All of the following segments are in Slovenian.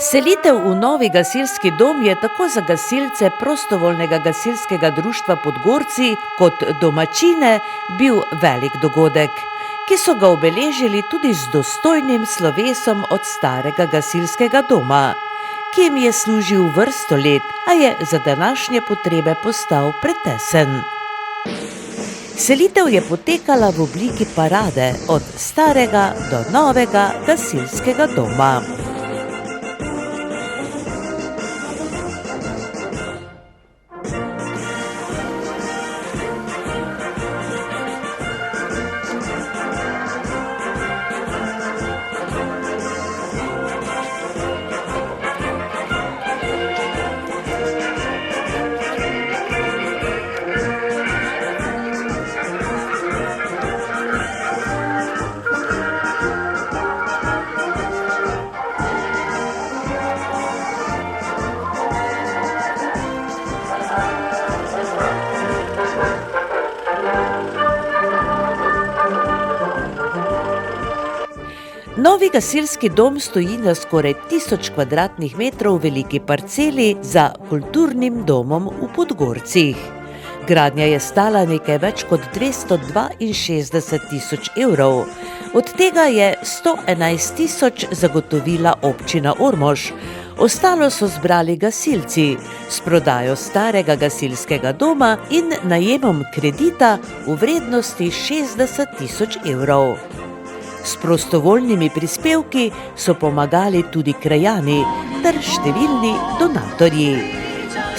Selitev v novi gasilski dom je tako za gasilce prostovoljnega gasilskega društva Podgorci kot domačine bil velik dogodek, ki so ga obeležili tudi z dostojnim slovesom od starega gasilskega doma, ki jim je služil vrsto let, a je za današnje potrebe postal pretesen. Selitev je potekala v obliki parade od starega do novega gasilskega doma. Novi gasilski dom stoji na skoraj 1000 kvadratnih metrov veliki parceli za kulturnim domom v Podgorcih. Gradnja je stala nekaj več kot 262 tisoč evrov, od tega je 111 tisoč zagotovila občina Ormož, ostalo so zbrali gasilci s prodajo starega gasilskega doma in najemom kredita v vrednosti 60 tisoč evrov. S prostovoljnimi prispevki so pomagali tudi krajani ter številni donatorji.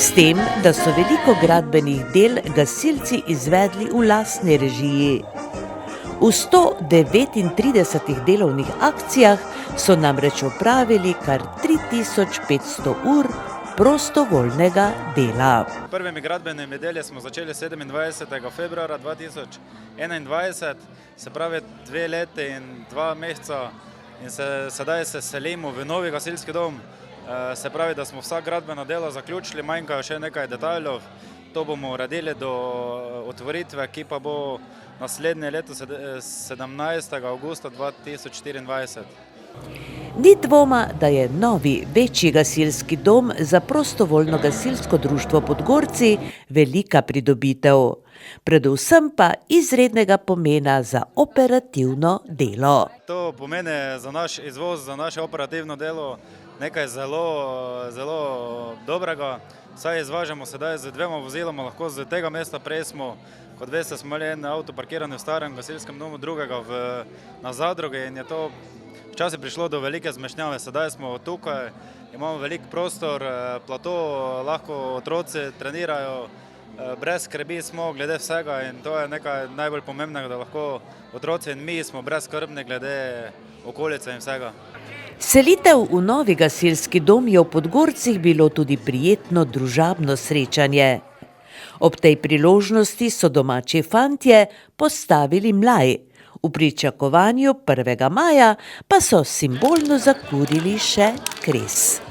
S tem, da so veliko gradbenih del gasilci izvedli v lastni režiji. V 139 delovnih akcijah so namreč opravili kar 3500 ur prostovoljnega dela. Prvimi gradbenimi deli smo začeli 27. februarja 2021, se pravi 2 leti in 2 meseca, in sedaj se selimo v novi gasilski dom. Se pravi, da smo vsa gradbena dela zaključili, manjkajo še nekaj detajlov. To bomo uredili do otvoritve, ki pa bo naslednje leto 17. avgusta 2024. Ni dvoma, da je novi, večji gasilski dom za prostovoljno gasilsko društvo Podgorci velika pridobitev, predvsem pa izrednega pomena za operativno delo. To pomeni za naš izvoz, za naše operativno delo nekaj zelo dobrega. Saj izvažamo sedaj z 2 voziloma, lahko z tega mesta. Prej smo, kot veste, smo imeli en avto parkiran v starem gasilskem domu, drugega na zadrugi, in je to včasih prišlo do velike zmešnjave. Sedaj smo tukaj, imamo velik prostor, plato, lahko otroci trenirajo, brez skrbi smo glede vsega, in to je nekaj najbolj pomembnega, da lahko otroci in mi smo brezskrbni glede okolice in vsega. Selitev v novi gasilski dom je v Podgorcih bilo tudi prijetno družabno srečanje. Ob tej priložnosti so domači fantje postavili mlaj, v pričakovanju 1. maja pa so simbolno zakurili še kres.